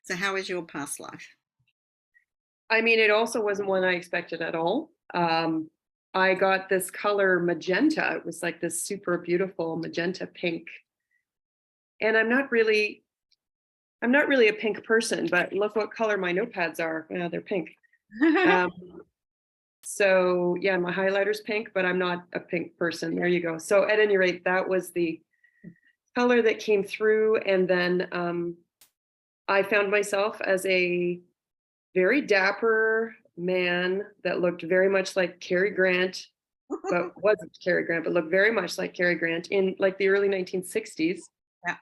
So how is your past life? I mean, it also wasn't one I expected at all. I got this color magenta. It was like this super beautiful magenta pink. And I'm not really a pink person, but look what color my notepads are. Yeah, they're pink. Um, so yeah, my highlighter's pink, but I'm not a pink person. There you go. So at any rate, that was the color that came through. And then I found myself as a very dapper man that looked very much like Cary Grant, but wasn't Cary Grant, but looked very much like Cary Grant in like the early 1960s. Yeah.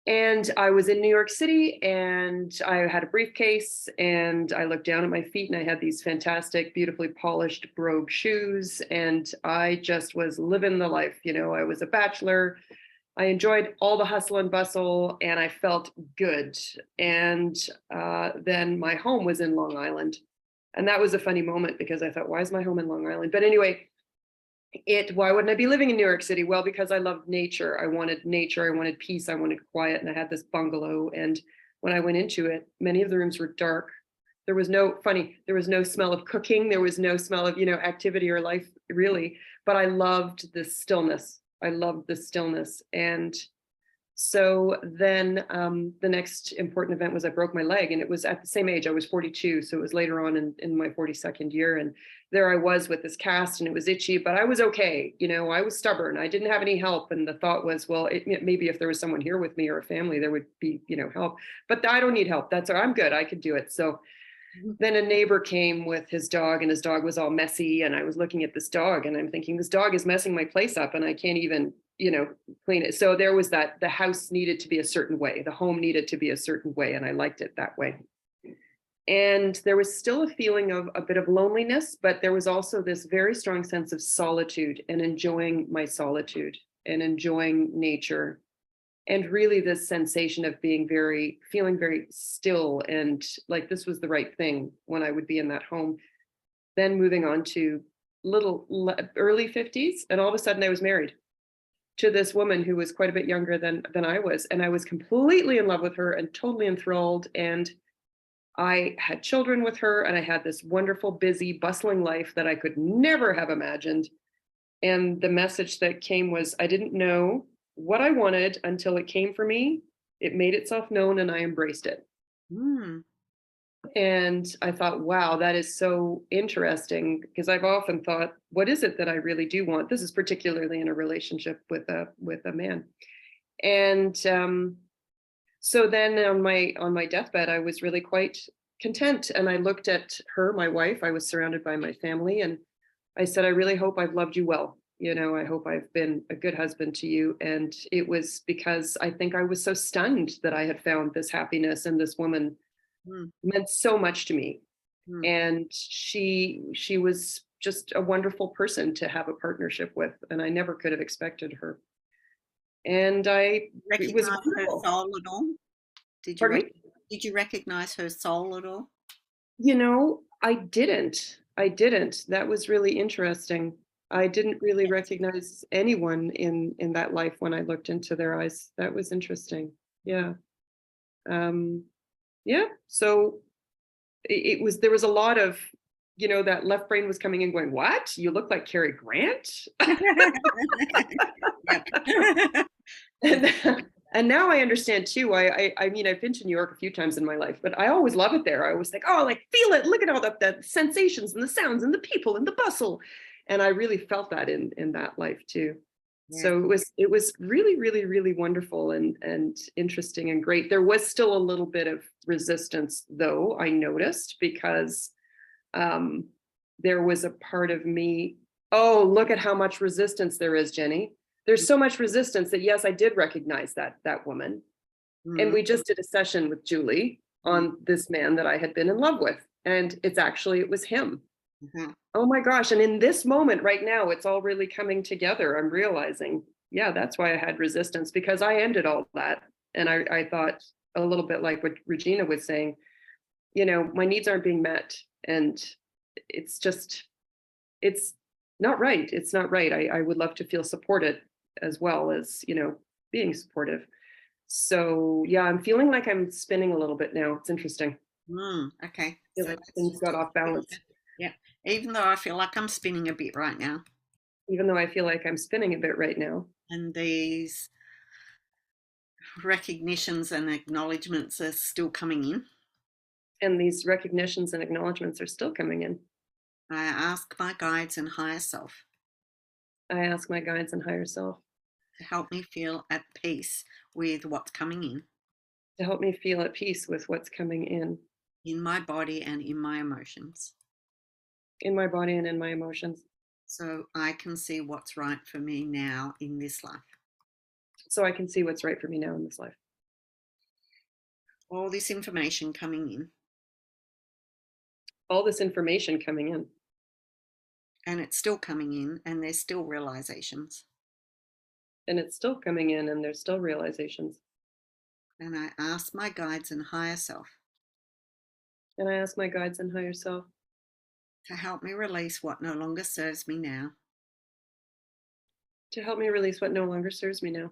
And I was in New York City and I had a briefcase and I looked down at my feet and I had these fantastic, beautifully polished brogue shoes. And I just was living the life. You know, I was a bachelor. I enjoyed all the hustle and bustle and I felt good. And then my home was in Long Island. And that was a funny moment because I thought, why is my home in Long Island? But anyway, why wouldn't I be living in New York City? Well, because I loved nature. I wanted peace, I wanted quiet, and I had this bungalow. And when I went into it, many of the rooms were dark. There was no smell of cooking, there was no smell of, activity or life really, but I loved the stillness. I loved the stillness. And so then the next important event was I broke my leg, and it was at the same age. I was 42, so it was later on in my 42nd year. And there I was with this cast, and it was itchy, but I was okay. I was stubborn. I didn't have any help, and the thought was, well, maybe if there was someone here with me or a family, there would be, help. But I don't need help. I'm good. I could do it. So then a neighbor came with his dog, and his dog was all messy. And I was looking at this dog, and I'm thinking, this dog is messing my place up, and I can't even clean it. So there was that the house needed to be a certain way, the home needed to be a certain way, and I liked it that way. And there was still a feeling of a bit of loneliness, but there was also this very strong sense of solitude and enjoying my solitude and enjoying nature. And really this sensation of feeling very still and like this was the right thing when I would be in that home. Then moving on to early 50s, and all of a sudden I was married to this woman who was quite a bit younger than I was. And I was completely in love with her and totally enthralled. And I had children with her, and I had this wonderful, busy, bustling life that I could never have imagined. And the message that came was, I didn't know what I wanted until it came for me. It made itself known and I embraced it. Mm. And I thought, wow, that is so interesting, because I've often thought, what is it that I really do want? This is particularly in a relationship with a man. And so then on my deathbed, I was really quite content. And I looked at her, my wife. I was surrounded by my family, and I said, I really hope I've loved you well. I hope I've been a good husband to you. And it was because I think I was so stunned that I had found this happiness, and this woman Mm. meant so much to me. Mm. And she was just a wonderful person to have a partnership with, and I never could have expected her. And it was Recognize her wonderful. soul at all? Did you Pardon rec me? did you recognize her soul at all? I didn't. That was really interesting. I didn't really recognize anyone in that life when I looked into their eyes. That was interesting. Yeah. Um, yeah. So there was a lot of, that left brain was coming in going, what? You look like Cary Grant? Yep. and, and now I understand too. I mean, I've been to New York a few times in my life, but I always love it there. I always think, oh, like feel it. Look at all the sensations and the sounds and the people and the bustle. And I really felt that in that life too. Yeah. So it was really, really, really wonderful and interesting and great. There was still a little bit of resistance, though, I noticed, because um, there was a part of me. Oh, look at how much resistance there is, Jenny. There's so much resistance that, yes, I did recognize that woman. And Mhm. we just did a session with Julie Mm. on this man that I had been in love with. And it was him. Mhm. Oh my gosh. And in this moment right now, it's all really coming together. I'm realizing, yeah, that's why I had resistance, because I ended all that. And I thought a little bit like what Regina was saying, my needs aren't being met. And it's just, it's not right. It's not right. I would love to feel supported as well as, being supportive. So yeah, I'm feeling like I'm spinning a little bit now. It's interesting. Okay. Feel So like let's things just got talk off about balance, that. Yeah. Even though I feel like I'm spinning a bit right now, even though I feel like I'm spinning a bit right now. and these recognitions and acknowledgements are still coming in, And these recognitions and acknowledgements are still coming in. I ask my guides and higher self I ask my guides and higher self to help me feel at peace with what's coming to help me feel at peace with what's coming in my body and in my emotions, in my body and in my emotions, so I can see what's right for me now in this life. so I can see what's right for me now in this life. All this information coming in, All this information coming in, and it's still coming in, and there's still realizations. and it's still coming in, and there's still realizations. And I ask my guides and higher self And I ask my guides and higher self to help me release what no longer serves me now, to help me release what no longer serves me now,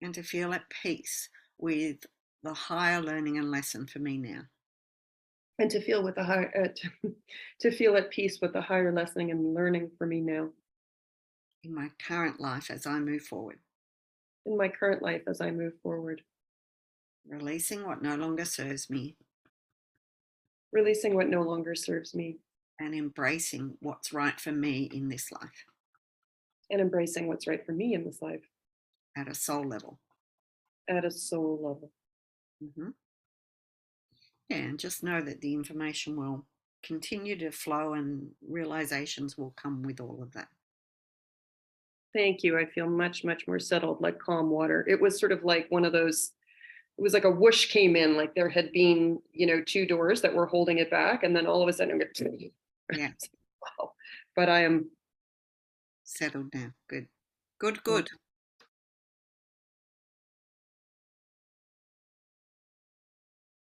and to feel at peace with the higher learning and lesson for me now and to feel with the higher to feel at peace with the higher lessening and learning for me now in my current life as I move forward, in my current life as I move forward, releasing what no longer serves me releasing what no longer serves me and embracing what's right for me in this life and embracing what's right for me in this life at a soul level. at a soul level. hmm Yeah, and just know that the information will continue to flow and realizations will come with all of that. Thank you. I feel much, much more settled, like calm water. It was sort of like one of those, it was like a whoosh came in, like there had been, two doors that were holding it back. And then all of a sudden, Yeah, wow. But I am, settled now. Good, good, yeah, good.